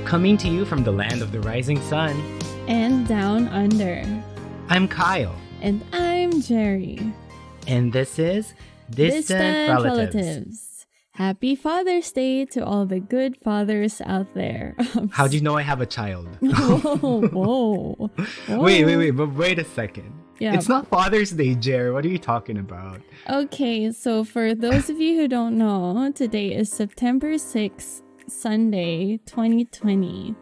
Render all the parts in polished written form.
Coming to you from the land of the rising sun. And down under. I'm Kyle. And I'm Jeri. And this is Distant Relatives. Happy Father's Day to all the good fathers out there. How do you know I have a child? Whoa. Wait a second. Yeah. It's not Father's Day, Jeri. What are you talking about? Okay, so for those of you who don't know, today is September 6th, Sunday, 2020.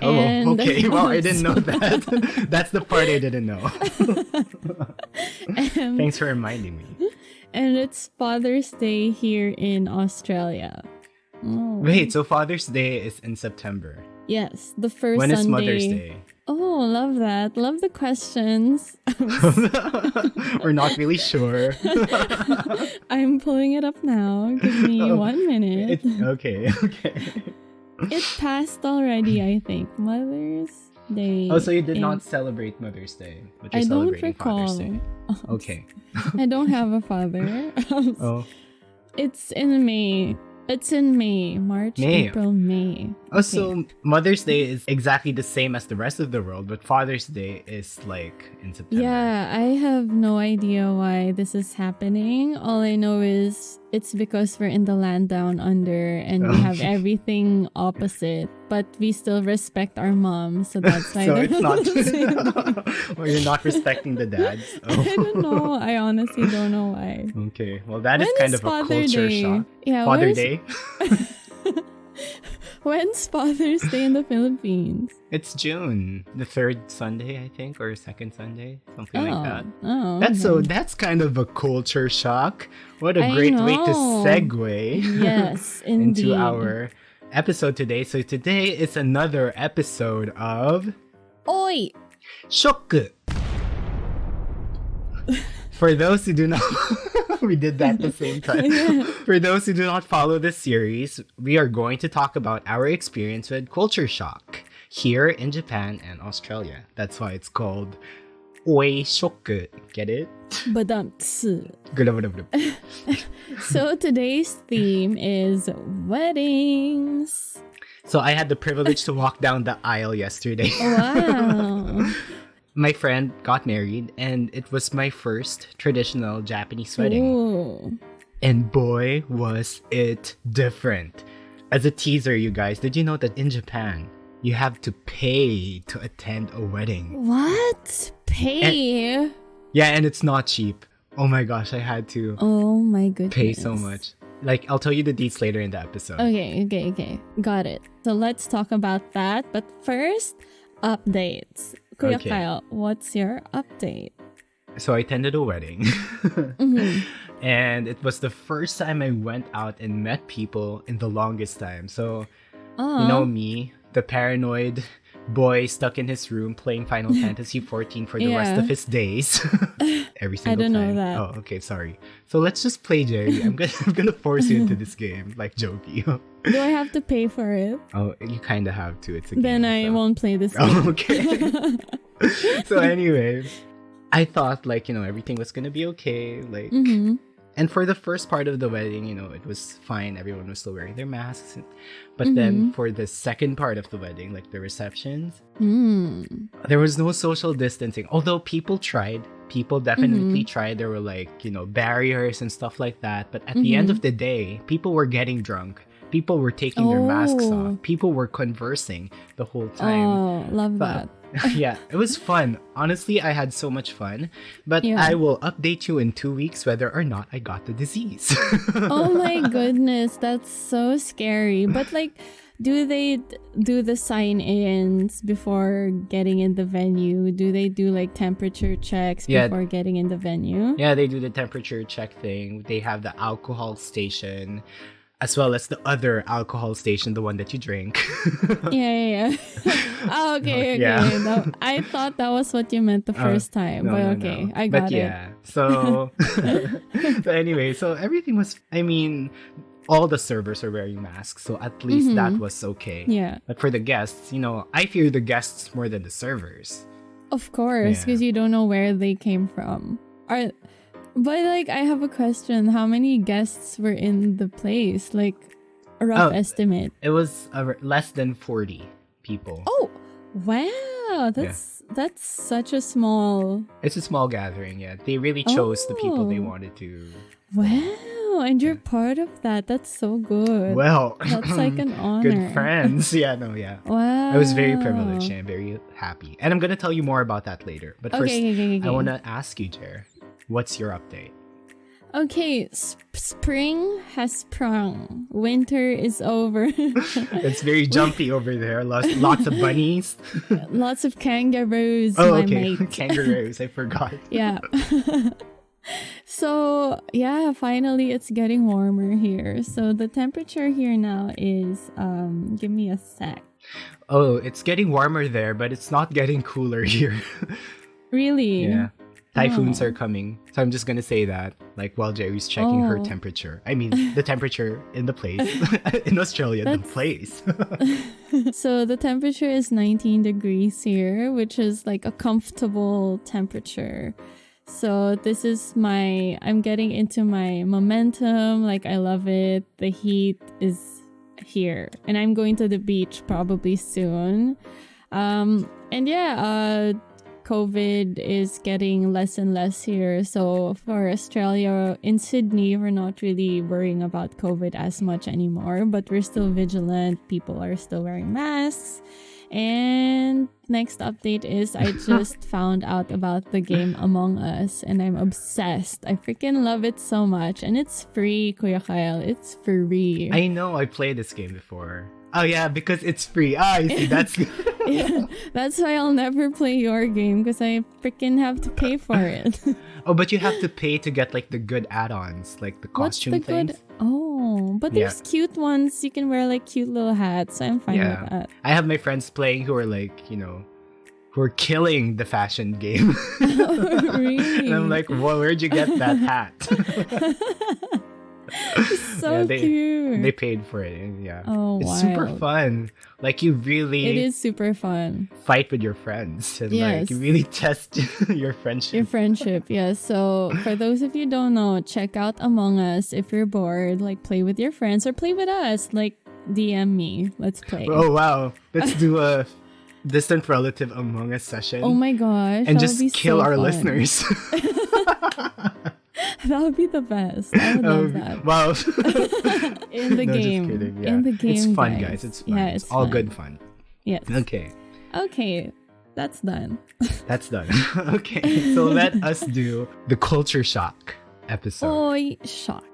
Okay. Well, I didn't know that. That's the part I didn't know. Thanks for reminding me. And it's Father's Day here in Australia. Oh. Wait, so Father's Day is in September. Yes, the first When Sunday. is Mother's Day? Oh, love that. Love the questions. We're not really sure. I'm pulling it up now. Give me 1 minute. Okay. It passed already, I think. Mother's Day. Oh, so you did not celebrate Mother's Day, but you're I don't celebrating Father's Day. recall. Okay. I don't have a father. Oh. It's in May. It's in May. March, May. April, May. Oh, so Mother's Day is exactly the same as the rest of the world, but Father's Day is like in September. Yeah, I have no idea why this is happening. All I know is it's because we're in the land down under and we have everything opposite, but we still respect our mom, so that's why. So it's not. Well, you're not respecting the dads. Oh. I don't know. I honestly don't know why. Okay, well that When is kind is of a Father culture Day? shock. Yeah, Father Day. When's Father's Day in the Philippines? It's June, the third Sunday, I think, or second Sunday, something like that. Oh, That's kind of a culture shock. What a I great way to know. segue Yes, indeed. into our episode today. So today is another episode of Oi! Shoku. For those who do not, we did that at the same time. Yeah. For those who do not follow this series, we are going to talk about our experience with culture shock here in Japan and Australia. That's why it's called Oi Shoku. Get it? Badumts. Good. So today's theme is weddings. So I had the privilege to walk down the aisle yesterday. Wow. My friend got married, and it was my first traditional Japanese wedding. Ooh. And boy, was it different. As a teaser, you guys, did you know that in Japan, you have to pay to attend a wedding? What? Pay? And it's not cheap. Oh my gosh, I had to Oh my goodness. pay so much. Like, I'll tell you the deets later in the episode. Okay. Got it. So let's talk about that. But first, updates. Kuya Okay. Kyle, what's your update? So I attended a wedding. Mhm. And it was the first time I went out and met people in the longest time. So, you know me, the paranoid boy stuck in his room playing Final Fantasy 14 for the rest Yeah. of his days. Every single I don't know time. that. Oh, okay, sorry. So let's just play, Jeri. I'm gonna force you into this game, like Jokey. Do I have to pay for it? Oh, you kind of have to. It's a Then game. I so. won't play this game. Oh, okay. So anyway, I thought everything was gonna be okay. Mhm. And for the first part of the wedding, it was fine. Everyone was still wearing their masks. But then for the second part of the wedding, like the receptions, there was no social distancing. Although people tried. People definitely tried. There were barriers and stuff like that. But at the end of the day, people were getting drunk. People were taking their masks Oh. off. People were conversing the whole time. Oh, love that. Yeah, it was fun. Honestly, I had so much fun. But Yeah. I will update you in 2 weeks whether or not I got the disease. Oh my goodness, that's so scary. But do they do the sign-ins before getting in the venue? Do they do temperature checks Yeah. before getting in the venue? Yeah, they do the temperature check thing. They have the alcohol station, as well as the other alcohol station, the one that you drink. Yeah. Oh, okay. Yeah. No, I thought that was what you meant the first time, No, but no, okay, no. I got But it. yeah, so anyway, so everything was, all the servers are wearing masks, so at least that was okay. Yeah, But for the guests, I fear the guests more than the servers. of course, Yeah. because you don't know where they came from. But I have a question. How many guests were in the place? A rough estimate. It was less than 40 people. Oh, wow. That's such a small... It's a small gathering, yeah. They really chose the people they wanted to. Wow, and you're part of that. That's so good. Well, that's like an honor. Good friends. Yeah, no, yeah. Wow. I was very privileged and very happy. And I'm going to tell you more about that later. But first, I want to ask you, Jer, what's your update? Okay, spring has sprung. Winter is over. It's very jumpy over there. Lots of bunnies. Lots of kangaroos. Oh, okay. Kangaroos. I forgot. Yeah. So, yeah, finally it's getting warmer here. So the temperature here now is, give me a sec. Oh, it's getting warmer there, but it's not getting cooler here. Really? Yeah. Typhoons are coming. So I'm just going to say that, like, while Jeri's checking her temperature. I mean, the temperature in the place. In Australia, the place. So the temperature is 19 degrees here, which is like a comfortable temperature. So this is I'm getting into my momentum. Like, I love it. The heat is here. And I'm going to the beach probably soon. And yeah, COVID is getting less and less here. So for Australia, in Sydney, we're not really worrying about COVID as much anymore, but we're still vigilant. People are still wearing masks. And next update is I just found out about the game Among Us and I'm obsessed. I freaking love it so much. And it's free, Kuya Kyle. It's free. I know, I played this game before. Oh yeah, because it's free. I see, that's... Yeah, that's why I'll never play your game because I freaking have to pay for it. Oh, but you have to pay to get like the good add-ons, like the costume things. Oh, but there's cute ones. You can wear like cute little hats. So I'm fine with that. I have my friends playing who are like, who are killing the fashion game. Oh, really? And I'm like, well, where'd you get that hat? So cute. They paid for it. And it's super wild. Fun. Like, you really... It is super fun. Fight with your friends. And like, you really test your friendship. Your friendship, yes. So for those of you who don't know, check out Among Us. If you're bored, like, play with your friends or play with us. Like, DM me. Let's play. Oh, wow. Let's do a distant relative Among Us session. Oh my gosh. And just kill our listeners. That would be the best. I would love that. Wow. In the game. Just kidding. Yeah. In the game. It's fun, guys. It's fun. Yeah, it's all fun. good fun. Yes. Okay. That's done. That's done. Okay. So let us do the culture shock episode. Oh, shock.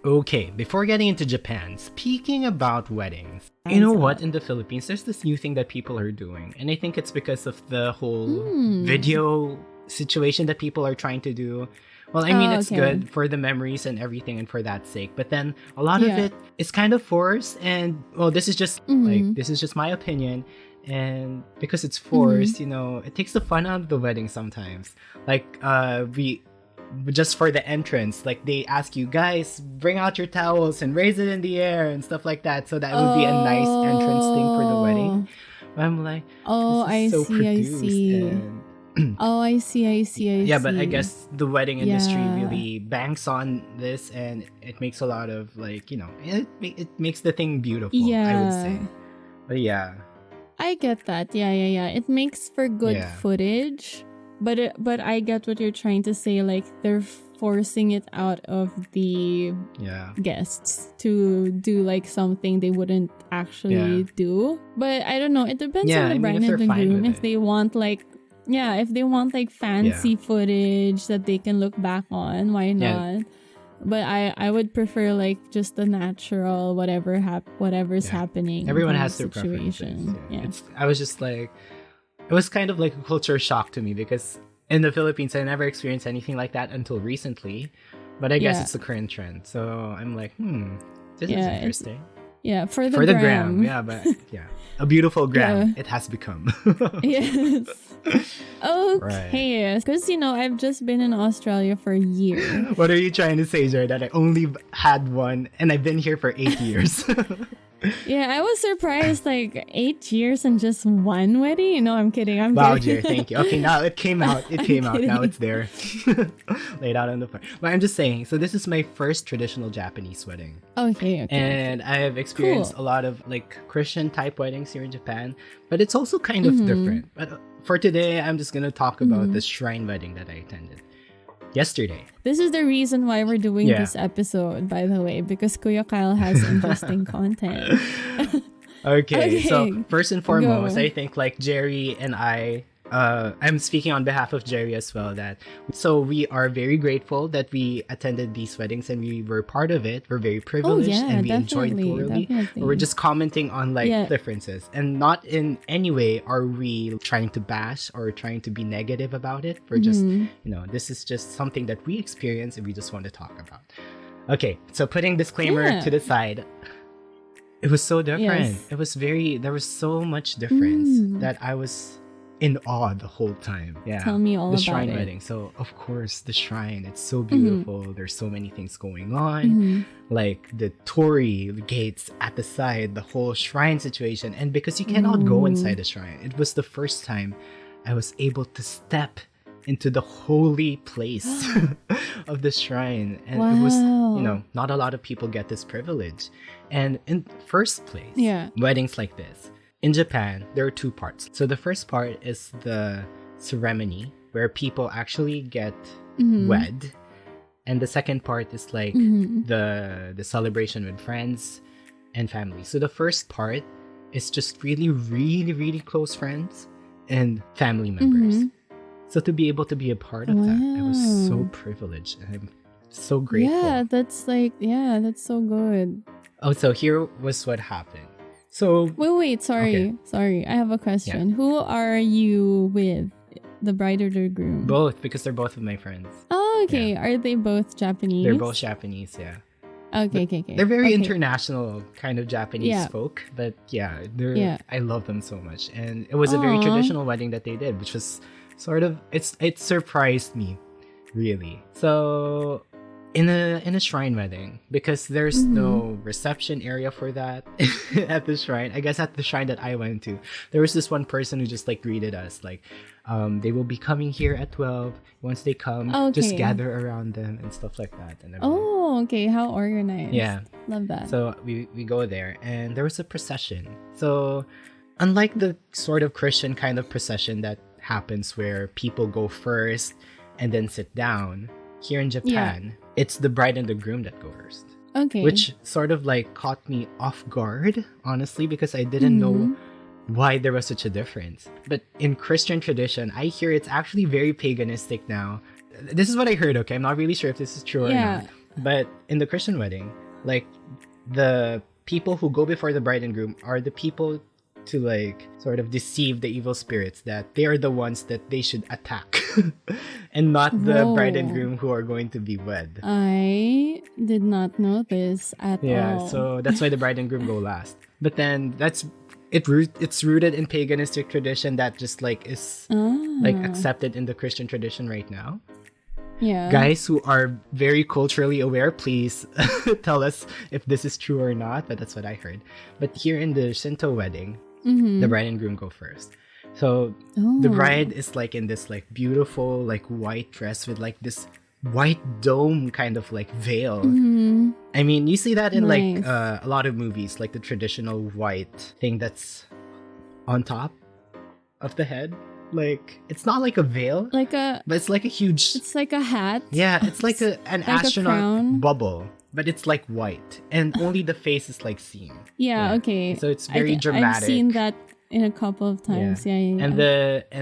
Okay. Before getting into Japan, speaking about weddings, you know what? In the Philippines, there's this new thing that people are doing. And I think it's because of the whole video situation that people are trying to do. Well, I mean, it's good for the memories and everything and for that sake. But then a lot of it is kind of forced. And, well, this is just my opinion. And because it's forced, it takes the fun out of the wedding sometimes. Like, just for the entrance, like, they ask you, guys, bring out your towels and raise it in the air and stuff like that. So that would be a nice entrance thing for the wedding. But I'm like, I see. Oh, I see. Yeah, but I guess the wedding industry really banks on this, and it makes a lot of, like, it makes the thing beautiful, I would say. But yeah. I get that. Yeah. It makes for good footage, but I get what you're trying to say. Like, they're forcing it out of the guests to do like something they wouldn't actually do. But I don't know. It depends on the bride and the groom if they want like. Yeah, if they want like fancy footage that they can look back on, why not? Yeah. But I would prefer like just the natural whatever's happening. Everyone has their preferences. Yeah. I was just like, it was kind of like a culture shock to me because in the Philippines I never experienced anything like that until recently. But I guess it's the current trend. So I'm like, this is interesting. Yeah, for the gram. Yeah, but a beautiful gram it has become. Yes. Okay, because I've just been in Australia for a year. What are you trying to say, Jeri? That I only had one and I've been here for 8 years. Yeah, I was surprised, like 8 years and just one wedding. No, I'm kidding. Wow, kidding. Jeri, thank you. Okay, now it came out. It came out. Now kidding. it's there. Laid out on the floor. But I'm just saying, so this is my first traditional Japanese wedding. Okay. And I have experienced a lot of like Christian type weddings here in Japan, but it's also kind of different. But for today, I'm just going to talk about the shrine wedding that I attended yesterday. This is the reason why we're doing this episode, by the way, because Kuya Kyle has interesting content. Okay, so first and foremost, I think like Jeri and I'm speaking on behalf of Jeri as well, so we are very grateful that we attended these weddings and we were part of it. We're very privileged and we enjoyed thoroughly. We're just commenting on like differences, and not in any way are we trying to bash or trying to be negative about it. We're just, this is just something that we experience and we just want to talk about. Okay, so putting disclaimer to the side, it was so different. Yes. There was so much difference that I was in awe the whole time. Yeah. Tell me all about it. The shrine wedding. So, of course, the shrine, it's so beautiful. There's so many things going on. Like the torii gates at the side, the whole shrine situation. And because you cannot go inside the shrine, it was the first time I was able to step into the holy place of the shrine. And it was, not a lot of people get this privilege. And in first place, weddings like this, in Japan, there are two parts. So the first part is the ceremony where people actually get wed. And the second part is like the celebration with friends and family. So the first part is just really, really, really close friends and family members. So to be able to be a part of that, I was so privileged. And I'm so grateful. Yeah, that's so good. Oh, so here was what happened. So wait, sorry. I have a question. Who are you with? The bride or the groom? Both, because they're both of my friends. Oh, okay. Yeah. Are they both Japanese? They're both Japanese, yeah. Okay. They're very international kind of Japanese folk, but I love them so much. And it was a very traditional wedding that they did, which was sort of, it surprised me, really. So in a shrine wedding, because there's no reception area for that at the shrine. I guess at the shrine that I went to, there was this one person who just like greeted us, like they will be coming here at 12. Once they come, just gather around them and stuff like that. And okay. How organized. Yeah, love that. So we go there, and there was a procession. So unlike the sort of Christian kind of procession that happens where people go first and then sit down, here in Japan, it's the bride and the groom that go first. Okay. Which sort of like caught me off guard, honestly, because I didn't know why there was such a difference. But in Christian tradition, I hear it's actually very paganistic now. This is what I heard, okay? I'm not really sure if this is true or not. But in the Christian wedding, like the people who go before the bride and groom are the people to like sort of deceive the evil spirits that they are the ones that they should attack and not the bride and groom who are going to be wed. I did not know this at all. Yeah, so that's why the bride and groom go last. But then it's rooted in paganistic tradition that just like is like accepted in the Christian tradition right now. Yeah. Guys who are very culturally aware, please tell us if this is true or not, but that's what I heard. But here in the Shinto wedding, the bride and groom go first. So the bride is like in this like beautiful like white dress with like this white dome kind of like veil. I mean, you see that in like a lot of movies, like the traditional white thing that's on top of the head. Like it's not like a veil, but it's like a huge. It's like a hat. Yeah, it's like an like astronaut bubble, but it's like white, and only the face is like seen. Yeah. Okay. So it's very dramatic. I've seen that in a couple of times. Yeah. And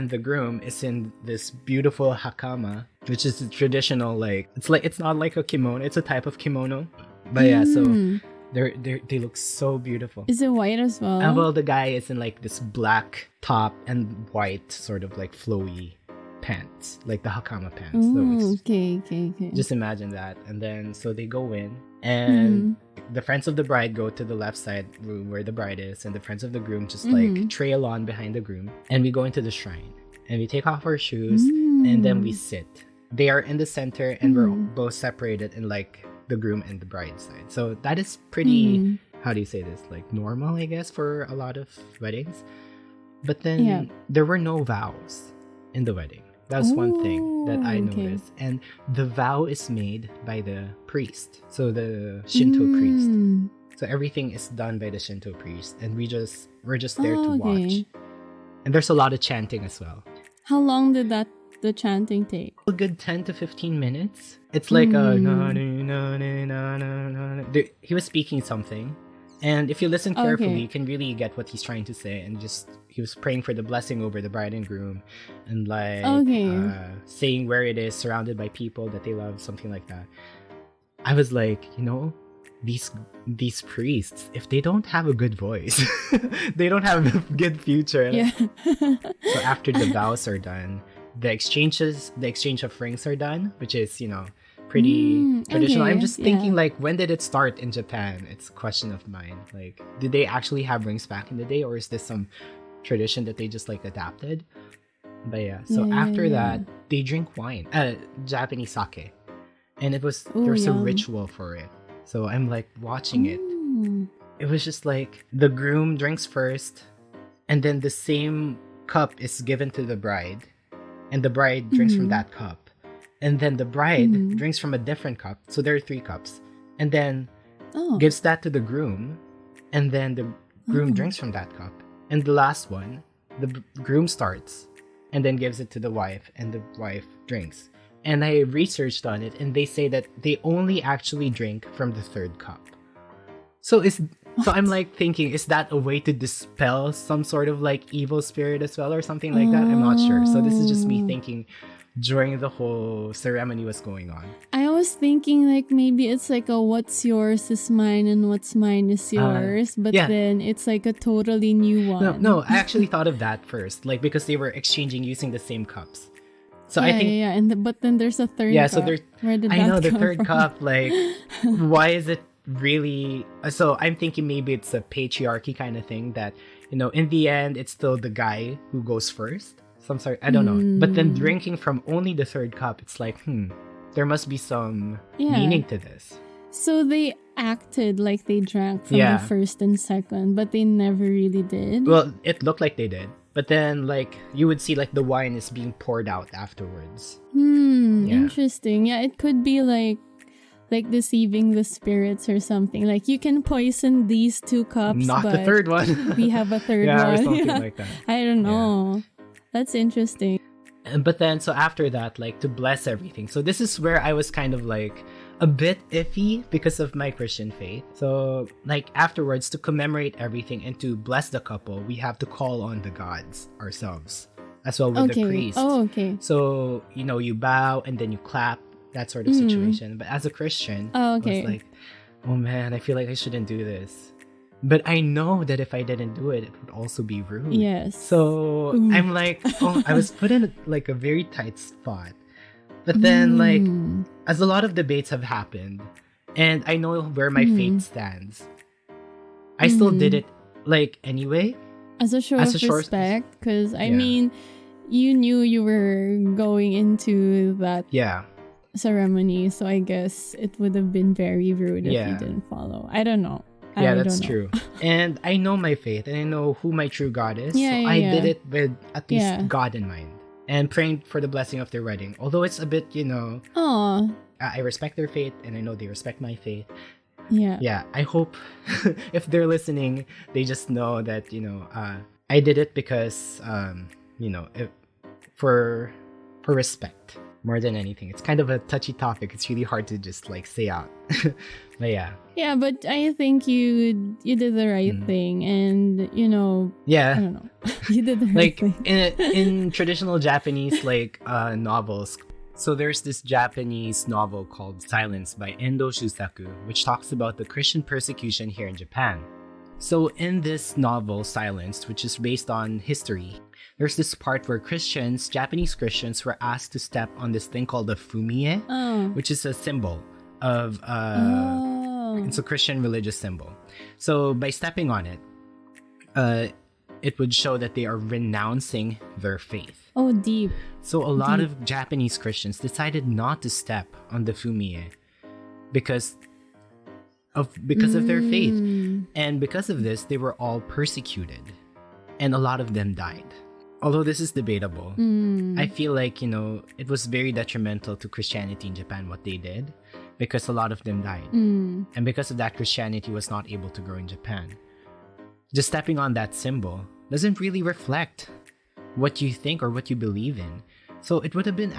the groom is in this beautiful hakama, which is a traditional like it's not like a kimono. It's a type of kimono, but so. They look so beautiful. Is it white as well? Well, the guy is in like this black top and white sort of like flowy pants, like the hakama pants. Okay. Just imagine that. And then so they go in, and the friends of the bride go to the left side where the bride is, and the friends of the groom just like trail on behind the groom, and we go into the shrine and we take off our shoes and then we sit. They are in the center, and we're both separated in like the groom and the bride side. So that is pretty how do you say this? Like normal, I guess, for a lot of weddings. But then there were no vows in the wedding. That's one thing that I noticed. And the vow is made by the priest. So the Shinto priest. So everything is done by the Shinto priest. And we're just there to watch. And there's a lot of chanting as well. How long did the chanting take? A good 10 to 15 minutes. It's like he was speaking something. And if you listen carefully, you can really get what he's trying to say. And he was praying for the blessing over the bride and groom, and like saying where it is, surrounded by people that they love, something like that. I was like, these priests, if they don't have a good voice, they don't have a good future. Yeah. So after the vows are done, the exchange of rings are done, which is, pretty traditional. I'm just thinking, like, when did it start in Japan? It's a question of mine. Like, did they actually have rings back in the day, or is this some tradition that they just like adapted? But after that, they drink wine, Japanese sake, and there's a ritual for it. So I'm like watching it. It was just like the groom drinks first, and then the same cup is given to the bride, and the bride drinks from that cup. And then the bride drinks from a different cup. So there are 3 cups. And then gives that to the groom. And then the groom drinks from that cup. And the last one, the groom starts. And then gives it to the wife. And the wife drinks. And I researched on it. And they say that they only actually drink from the 3rd cup. So I'm like thinking, is that a way to dispel some sort of like evil spirit as well? Or something like that? I'm not sure. So this is just me thinking during the whole ceremony was going on. I was thinking like maybe it's like a what's yours is mine and what's mine is yours, but then it's like a totally new one. No, I actually thought of that first, like because they were exchanging using the same cups. So I think but then there's a 3rd cup. So where did that the 3rd cup, like why is it really? So I'm thinking maybe it's a patriarchy kind of thing that, in the end it's still the guy who goes first. Some sort, I don't know. But then drinking from only the 3rd cup, it's like, there must be some meaning to this. So they acted like they drank from the 1st and 2nd, but they never really did. Well, it looked like they did. But then, like, you would see, like, the wine is being poured out afterwards. Interesting. Yeah, it could be like deceiving the spirits or something. Like, you can poison these 2 cups, not but the 3rd one. we have a 3rd one. Or something like that. I don't know. That's interesting. But then, so after that, like, to bless everything. So this is where I was kind of like a bit iffy because of my Christian faith. So, like, afterwards, to commemorate everything and to bless the couple, we have to call on the gods ourselves, as well with the priest. Oh, okay. So, you bow and then you clap, that sort of situation. But as a Christian, I was like, oh man, I feel like I shouldn't do this. But I know that if I didn't do it, it would also be rude. Yes. So I'm like, I was put in like a very tight spot. But then like, as a lot of debates have happened, and I know where my faith stands, I still did it like anyway. As a show of respect, because I mean, you knew you were going into that ceremony, so I guess it would have been very rude if you didn't follow. I don't know. Yeah, that's true. And I know my faith and I know who my true God is. I did it with at least God in mind and praying for the blessing of their wedding. Although it's a bit, I respect their faith and I know they respect my faith. Yeah, I hope if they're listening, they just know that, I did it because, for respect more than anything. It's kind of a touchy topic. It's really hard to just like say out. But yeah, but I think you did the right thing, and I don't know. You did the right thing. in traditional Japanese like novels. So there's this Japanese novel called Silence by Endo Shusaku, which talks about the Christian persecution here in Japan. So in this novel, Silence, which is based on history, there's this part where Japanese Christians were asked to step on this thing called the fumie, which is a symbol of, it's a Christian religious symbol. So by stepping on it, it would show that they are renouncing their faith. Oh, deep. So a lot of Japanese Christians decided not to step on the fumie because because of their faith. And because of this, they were all persecuted. And a lot of them died. Although this is debatable, I feel like, it was very detrimental to Christianity in Japan what they did, because a lot of them died. And because of that, Christianity was not able to grow in Japan. Just stepping on that symbol doesn't really reflect what you think or what you believe in. So it would have been,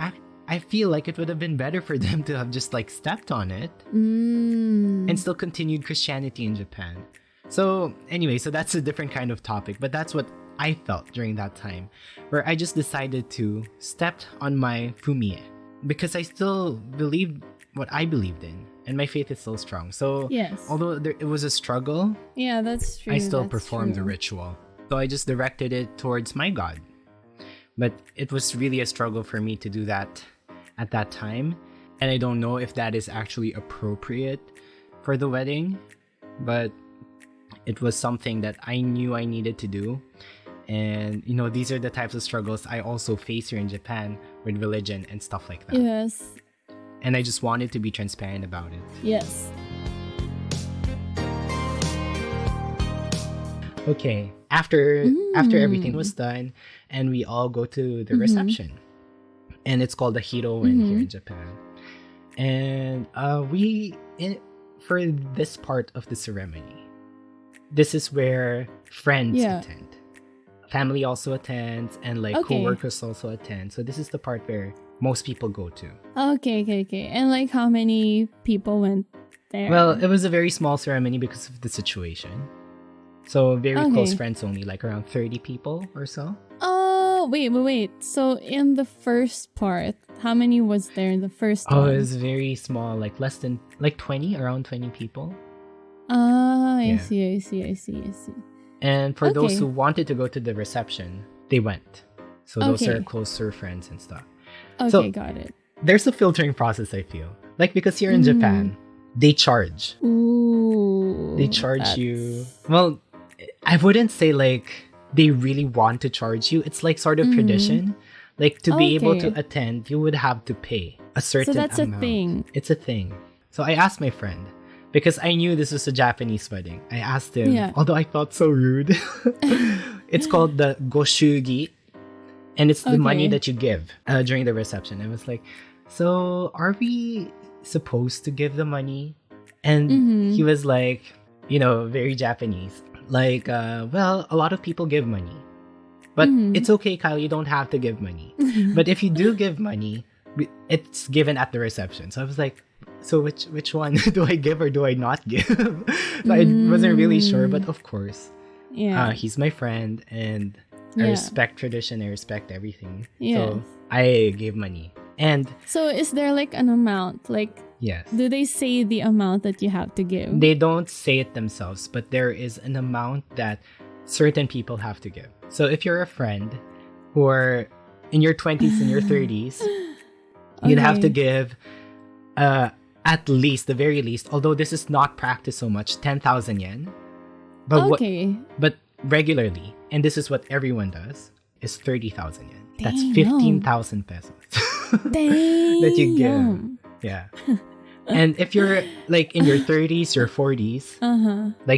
I feel like it would have been better for them to have just like stepped on it and still continued Christianity in Japan. So anyway, so that's a different kind of topic, but that's what I felt during that time, where I just decided to step on my fumie because I still believed what I believed in, and my faith is still strong. So yes, although it was a struggle, yeah, that's true. I still performed the ritual. So I just directed it towards my God. But it was really a struggle for me to do that at that time, and I don't know if that is actually appropriate for the wedding, but it was something that I knew I needed to do. And, these are the types of struggles I also face here in Japan with religion and stuff like that. Yes. And I just wanted to be transparent about it. Yes. Okay, after everything was done, and we all go to the reception. And it's called the Hiroen here in Japan. And for this part of the ceremony, this is where friends attend. Family also attends, and co-workers also attend. So this is the part where most people go to. Okay. And how many people went there? Well, it was a very small ceremony because of the situation. So very close friends only, around 30 people or so. Oh, wait. So in the first part, how many was there in the first one? Oh, it was very small, less than 20, around 20 people. I see. And for those who wanted to go to the reception, they went. So those are closer friends and stuff. Okay, so, got it. There's a filtering process, I feel. Because here in Japan, they charge. Ooh. They charge you. Well, I wouldn't say they really want to charge you. It's sort of tradition. To be able to attend, you would have to pay a certain amount. So that's a thing. It's a thing. So I asked my friend, because I knew this was a Japanese wedding. I asked him, although I felt so rude. It's called the goshugi, and it's the money that you give during the reception. I was like, so are we supposed to give the money? And he was like, very Japanese. Well, a lot of people give money. But it's okay, Kyle, you don't have to give money. But if you do give money, it's given at the reception. So I was like, so which one do I give or do I not give? So I wasn't really sure, but of course, he's my friend, and I respect tradition, I respect everything. So I gave money. And so is there an amount? Yes. Do they say the amount that you have to give? They don't say it themselves, but there is an amount that certain people have to give. So if you're a friend who are in your 20s and your 30s, you'd have to give at least, the very least, although this is not practiced so much, 10,000 yen. But but regularly, and this is what everyone does, is 30,000 yen. That's 15,000 pesos. That you give. Yeah. And if you're in your 30s, your 40s,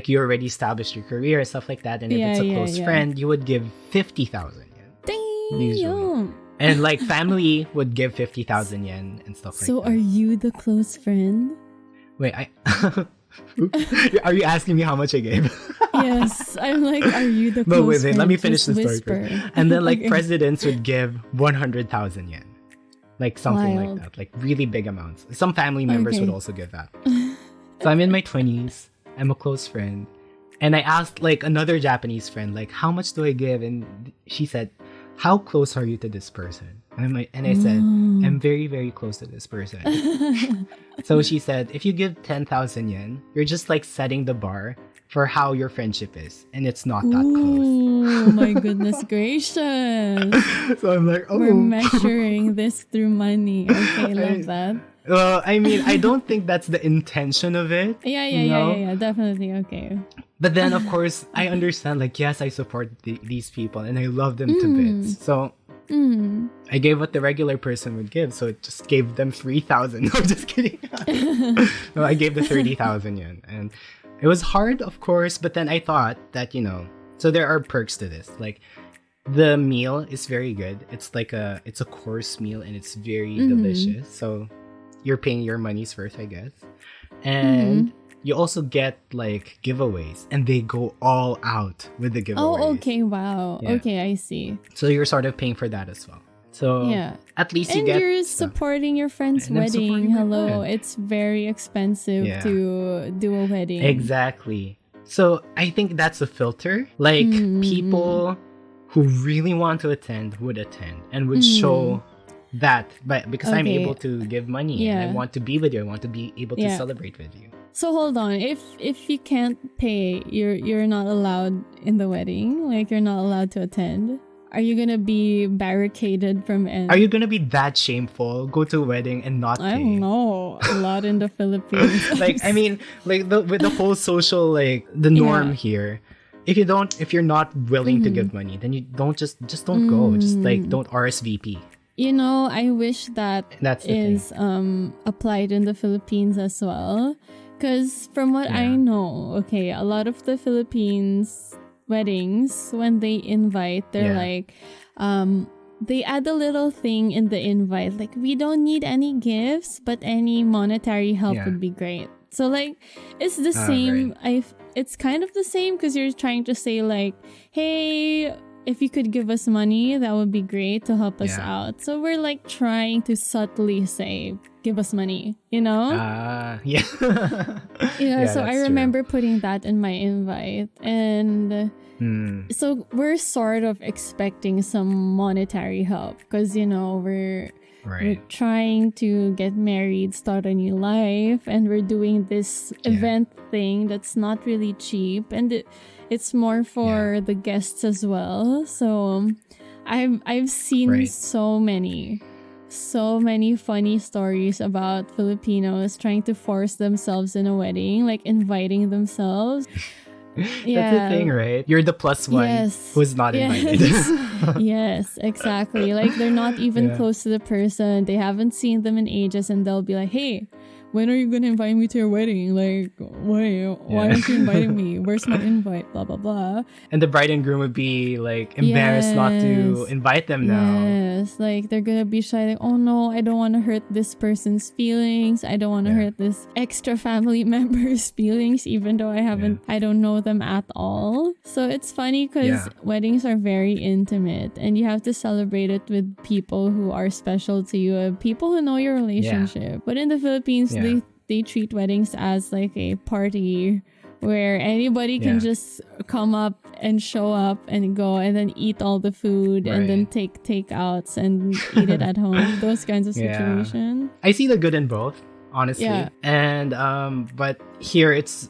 you already established your career and stuff like that, and if it's a close friend, you would give 50,000 yen. Usually. And family would give 50,000 yen and stuff like that. So are you the close friend? Wait, are you asking me how much I gave? Yes, I'm are you the close friend? Wait, let me finish the story first. And then presidents would give 100,000 yen. Something like that. Really big amounts. Some family members would also give that. So I'm in my 20s. I'm a close friend. And I asked another Japanese friend, how much do I give? And she said, how close are you to this person? And I said, I'm very, very close to this person. So she said, if you give 10,000 yen, you're just setting the bar for how your friendship is. And it's not that close. Oh my goodness gracious. So I'm like, we're measuring this through money. Okay, love that. Well, I mean, I don't think that's the intention of it. Yeah, definitely. Okay. But then, of course, I understand, yes, I support these people and I love them to bits. So I gave what the regular person would give, so it just gave them 3,000. No, just kidding. No, I gave the 30,000 yen, and it was hard, of course. But then I thought that so there are perks to this. Like the meal is very good. It's like it's a course meal, and it's very delicious. So you're paying your money's worth, I guess. And you also get like giveaways, and they go all out with the giveaways. Oh, okay, wow. Yeah. Okay, I see. So you're sort of paying for that as well. So at least you get... And you're supporting your friend's wedding. Hello, it's very expensive to do a wedding. Exactly. So I think that's a filter. Like people who really want to attend would attend and would show that. But because I'm able to give money and I want to be with you, I want to be able to celebrate with you. So hold on, if you can't pay, you're not allowed in the wedding. Like you're not allowed to attend. Are you gonna be barricaded from Are you gonna be that shameful? Go to a wedding and not pay? I don't know. A lot in the Philippines. Like I mean, like with the whole social like the norm here. If you're not willing to give money, then you don't don't go. Just like don't RSVP. I wish that's is applied in the Philippines as well. Because from what I know, a lot of the Philippines weddings, when they invite, they're like, they add a little thing in the invite. Like, we don't need any gifts, but any monetary help would be great. So, like, it's the same. Right. It's kind of the same because you're trying to say, like, hey, if you could give us money, that would be great to help us out. So we're like trying to subtly say, give us money, So I remember putting that in my invite. And so we're sort of expecting some monetary help because, we're trying to get married, start a new life, and we're doing this event thing that's not really cheap. And it's more for the guests as well. So I've seen so many funny stories about Filipinos trying to force themselves in a wedding, like inviting themselves. That's the thing, right? You're the plus one who's not invited. Yes, exactly. Like they're not even close to the person. They haven't seen them in ages, and they'll be like, hey, when are you going to invite me to your wedding? Like, why aren't you inviting me? Where's my invite? Blah, blah, blah. And the bride and groom would be like embarrassed not to invite them now. Yes, like they're going to be shy. Like, oh no, I don't want to hurt this person's feelings. I don't want to hurt this extra family member's feelings, even though I don't know them at all. So it's funny because weddings are very intimate and you have to celebrate it with people who are special to you, people who know your relationship. But in the Philippines, they treat weddings as like a party where anybody can just come up and show up and go and then eat all the food and then take takeouts and eat it at home. Those kinds of situations. I see the good in both, honestly. Yeah. And but here it's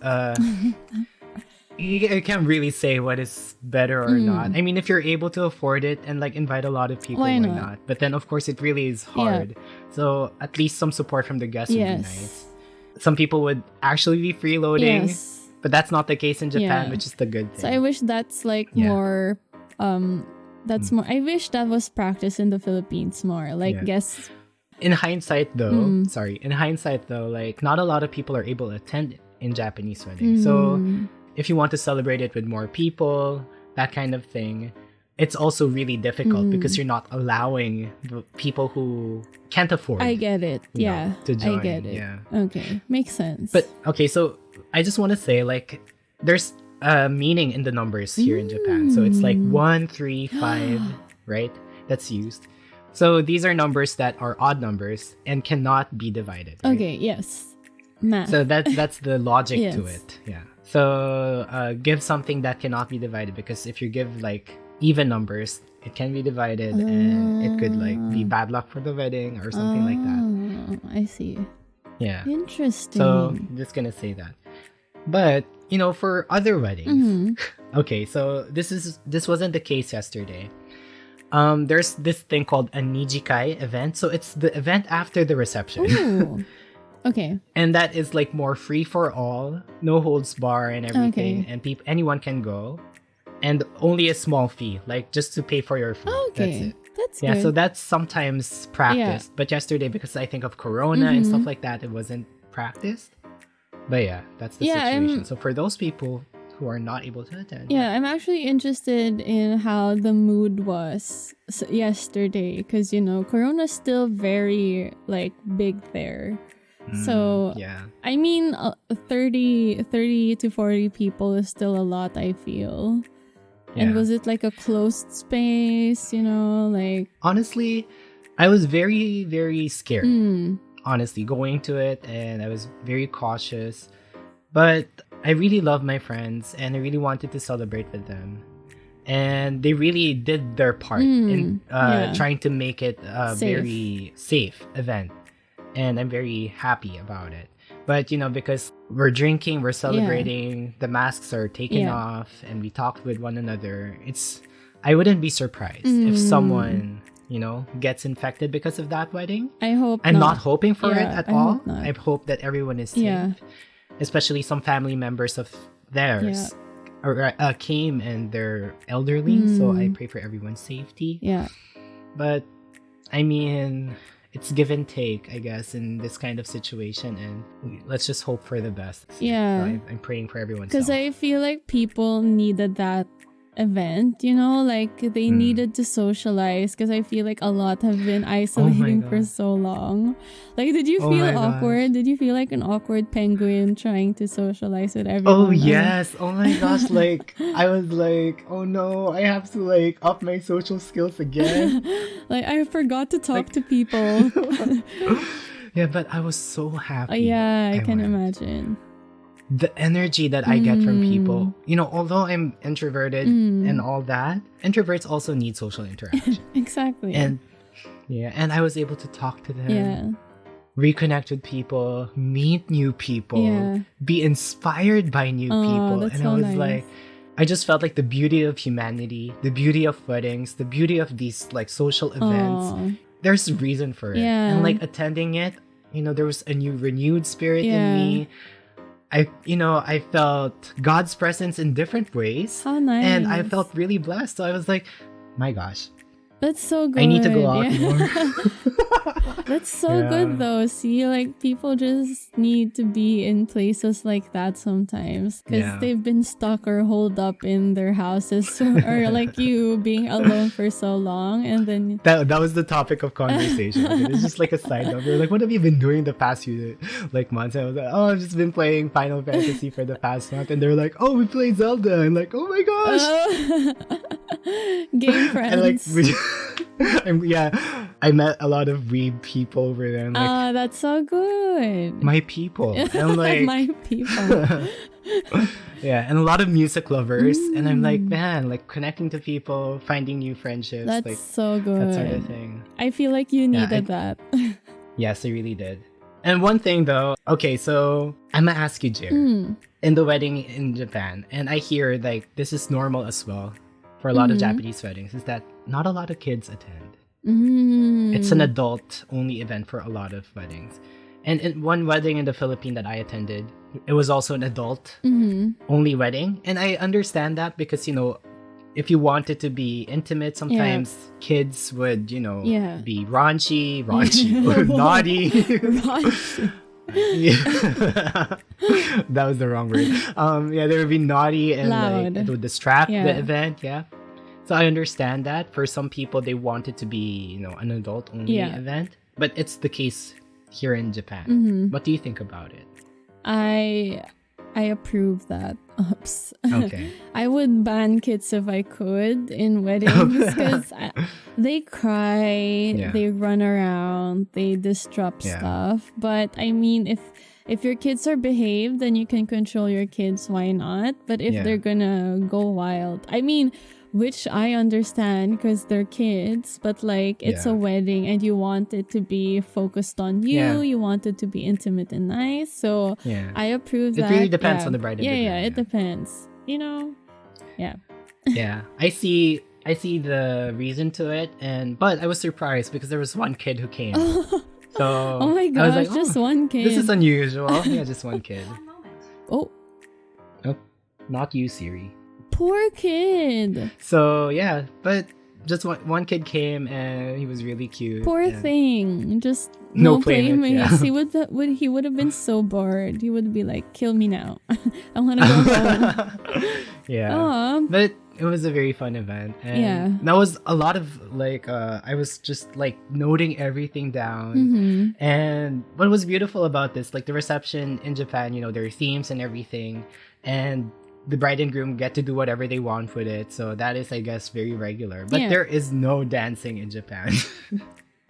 you can't really say what is better or not. I mean, if you're able to afford it and like invite a lot of people, why not? But then of course it really is hard. So at least some support from the guests would be nice. Some people would actually be freeloading, but that's not the case in Japan, which is the good thing. So I wish that's like more that's more. I wish that was practiced in the Philippines more. Like guests. In hindsight though, like not a lot of people are able to attend in Japanese weddings. So if you want to celebrate it with more people, that kind of thing, it's also really difficult because you're not allowing the people who can't afford. I get it. To join. I get it. Yeah. Okay. Makes sense. But okay, so I just want to say like there's meaning in the numbers here in Japan. So it's like 1, 3, 5, right? That's used. So these are numbers that are odd numbers and cannot be divided. Right? Okay, yes. Math. So that's the logic to it. Yeah. So give something that cannot be divided, because if you give like even numbers, it can be divided and it could like be bad luck for the wedding or something like that. I see. Yeah. Interesting. So I'm just gonna say that. But for other weddings, okay, so this wasn't the case yesterday. There's this thing called a nijikai event. So it's the event after the reception. Ooh. Okay. And that is like more free for all, no holds bar and everything, and anyone can go, and only a small fee, like just to pay for your food. Okay. That's it. That's Yeah, good. so that's sometimes practiced. But yesterday, because I think of Corona and stuff like that, it wasn't practiced. But yeah, that's the situation. So for those people who are not able to attend. Yeah, I'm actually interested in how the mood was yesterday because, Corona's still very, like, big there. So, yeah. I mean, 30 to 40 people is still a lot, I feel. Yeah. And was it like a closed space, like... Honestly, I was very, very scared. Honestly, going to it, and I was very cautious. But I really love my friends, and I really wanted to celebrate with them. And they really did their part in trying to make it a very safe event. And I'm very happy about it. But, because we're drinking, we're celebrating, the masks are taken off, and we talked with one another. I wouldn't be surprised if someone, gets infected because of that wedding. I hope I'm not hoping for it at all. I hope that everyone is safe. Especially some family members of theirs came and they're elderly. So I pray for everyone's safety. Yeah. But, I mean... it's give and take, I guess, in this kind of situation, and let's just hope for the best. Yeah. So I'm praying for everyone's Because I feel like people needed that event, like they needed to socialize because I feel like a lot have been isolating for so long. Like, did you feel awkward? Did you feel like an awkward penguin trying to socialize with everyone? Oh yes. Oh my gosh. Like, I was like, oh no, I have to like up my social skills again. Like, I forgot to talk to people. Yeah, but I was so happy. Yeah, I can imagine. The energy that I get from people, although I'm introverted and all that, introverts also need social interaction. Exactly. And I was able to talk to them, reconnect with people, meet new people, be inspired by new people. And I was like, I just felt like the beauty of humanity, the beauty of weddings, the beauty of these like social events. There's a reason for it. And like attending it, there was a renewed spirit in me. I felt God's presence in different ways. How nice. And I felt really blessed. So I was like, my gosh. That's so good. I need to go out more. That's so good though. See, like people just need to be in places like that sometimes because they've been stuck or holed up in their houses or like you being alone for so long, and then that was the topic of conversation. It's just like a side note. They're like, what have you been doing the past few like months? And I was like, oh, I've just been playing Final Fantasy for the past month. And they're like, oh, we played Zelda. I'm like, oh my gosh. Game friends. And like, I met a lot of weeb people over there. Like, that's so good. My people. And I'm like, my people. And a lot of music lovers. And I'm like, man, like connecting to people, finding new friendships. That's like, so good. That sort of thing. I feel like you needed that. Yes, I really did. And one thing though, okay, so I'm gonna ask you, Jeri, in the wedding in Japan, and I hear like this is normal as well for a lot of Japanese weddings, is that not a lot of kids attend. It's an adult only event for a lot of weddings. And in one wedding in the Philippines that I attended, it was also an adult only wedding. And I understand that because, if you wanted to be intimate, sometimes kids would, be raunchy, or naughty. That was the wrong word. They would be naughty and like, it would distract the event. So I understand that for some people they want it to be, an adult only event, but it's the case here in Japan. What do you think about it? I approve that. Oops. Okay. I would ban kids if I could in weddings because they cry, they run around, they disrupt stuff. But I mean, if your kids are behaved, then you can control your kids. Why not? But if they're gonna go wild, I mean, which I understand because they're kids, but like it's a wedding and you want it to be focused on you. You want it to be intimate and nice. So I approve that. It really depends on the bride and the groom. It depends. I see the reason to it, but I was surprised because there was one kid who came. So oh my gosh, I was like, just one kid. This is unusual. Just one kid. Oh, not you, Siri. Poor kid. So but just one kid came and he was really cute. Poor thing. Just No no playmates, playmates. Yeah. He would have been so bored. He would be like, kill me now. I want to go home. Yeah. Aw. But it was a very fun event. And Yeah. that was a lot of like, I was just like noting everything down. Mm-hmm. And what was beautiful about this, like the reception in Japan, there are themes and everything. And the bride and groom get to do whatever they want with it. So that is, I guess, very regular. But there is no dancing in Japan.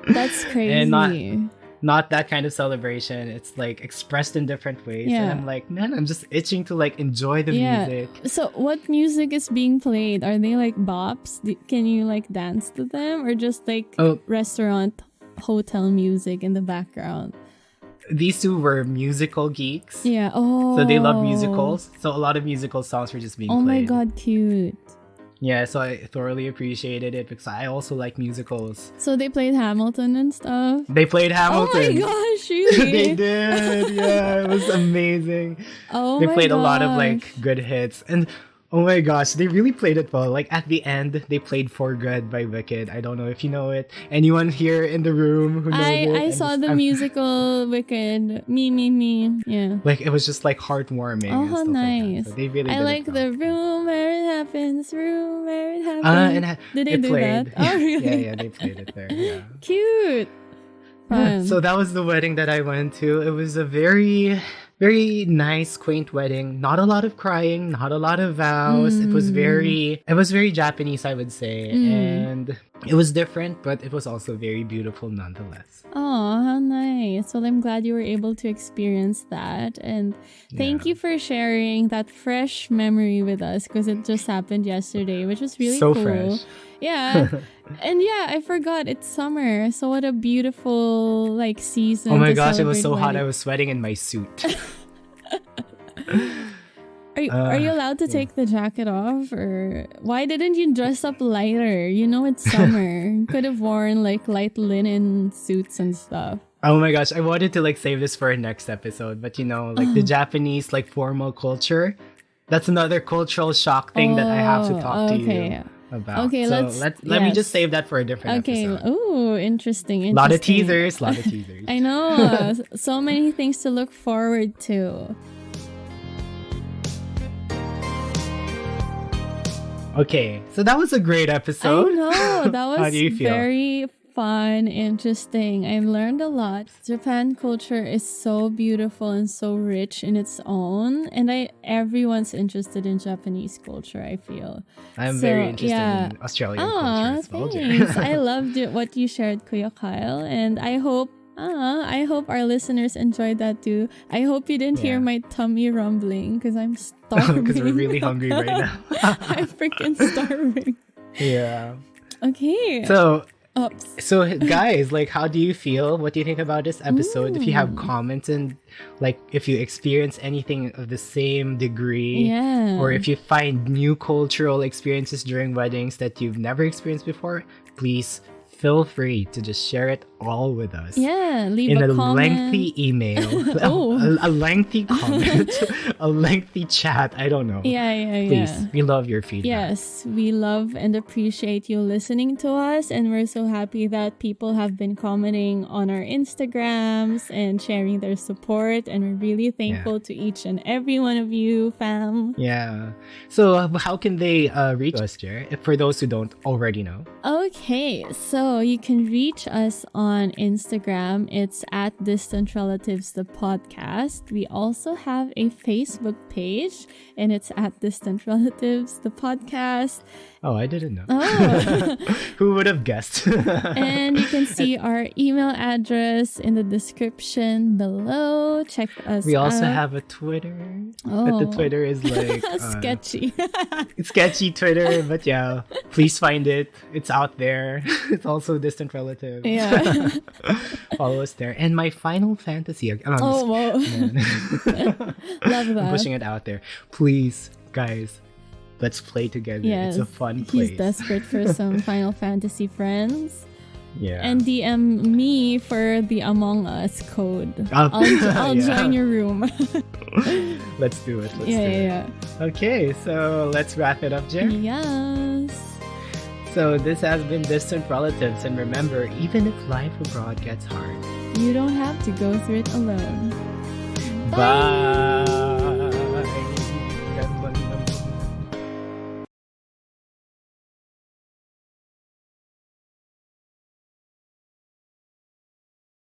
That's crazy. And not that kind of celebration. It's like expressed in different ways. Yeah. And I'm like, man, I'm just itching to like enjoy the music. So what music is being played? Are they like bops? Can you like dance to them? Or just like restaurant, hotel music in the background? These two were musical geeks. Yeah. Oh. So they love musicals. So a lot of musical songs were just being played. Oh my god, cute. Yeah, so I thoroughly appreciated it because I also like musicals. So they played Hamilton and stuff? They played Hamilton. Oh my gosh, really? They did. Yeah, it was amazing. Oh they my played gosh. a lot of like good hits. And oh my gosh, they really played it well. Like at the end, they played For Good by Wicked. I don't know if you know it. Anyone here in the room who knows it? I saw the musical Wicked. Me. Yeah. Like it was just like heartwarming. Oh, and stuff nice. Like that. So they really I did like it well. the room where it happens, room where it happens. Did they it do played. that? Oh, really? Yeah, they played it there. Yeah. Cute. Fun. So that was the wedding that I went to. It was a very, very nice, quaint wedding. Not a lot of crying, not a lot of vows. It was very Japanese, I would say. And it was different, but it was also very beautiful nonetheless. Oh, how nice. Well, I'm glad you were able to experience that. And thank you for sharing that fresh memory with us because it just happened yesterday, which was really so cool. Fresh. Yeah. And yeah, I forgot it's summer. So what a beautiful like season. Oh my to gosh, it was celebrate so hot. wedding. I was sweating in my suit. Are you allowed to take the jacket off, or why didn't you dress up lighter? You know it's summer. You could have worn like light linen suits and stuff. Oh my gosh, I wanted to like save this for our next episode, but like the Japanese like formal culture, that's another cultural shock thing that I have to talk to you about. Okay, so let me just save that for a different episode. Oh, interesting. A lot of teasers. I know. So many things to look forward to. Okay, so that was a great episode. I know. That was How do you feel? very fun, interesting. I've learned a lot. Japan culture is so beautiful and so rich in its own. And everyone's interested in Japanese culture, I feel. I'm very interested in Australian culture as well. Thanks. I loved what you shared, Kuya Kyle. And I hope our listeners enjoyed that too. I hope you didn't hear my tummy rumbling because I'm starving. Because we're really hungry right now. I'm freaking starving. Yeah. Okay. So guys, like, how do you feel? What do you think about this episode? If you have comments and like if you experience anything of the same degree, or if you find new cultural experiences during weddings that you've never experienced before, please feel free to just share it all with us. Yeah, leave in a a comment. Lengthy email, a lengthy comment, a lengthy chat. I don't know. Yeah. Please, we love your feedback. Yes, we love and appreciate you listening to us, and we're so happy that people have been commenting on our Instagrams and sharing their support, and we're really thankful to each and every one of you, fam. Yeah. So how can they reach us, Jer, for those who don't already know? Okay, so you can reach us on Instagram. It's at Distant Relatives the Podcast. We also have a Facebook page, and it's at Distant Relatives the Podcast. Oh, I didn't know. Oh. Who would have guessed? And you can see our email address in the description below. Check us out. We also have a Twitter. But the Twitter is like sketchy. It's sketchy Twitter, but yeah, please find it. It's out there. It's also Distant Relative. Yeah. Follow us there. And my Final Fantasy. Whoa. Love that. I'm pushing it out there. Please, guys, let's play together. Yes, it's a fun place. He's desperate for some Final Fantasy friends. Yeah. And DM me for the Among Us code. I'll join your room. Let's do it. Let's do it. Okay, so let's wrap it up, Jer. Yes. So this has been Distant Relatives, and remember, even if life abroad gets hard, you don't have to go through it alone. Bye.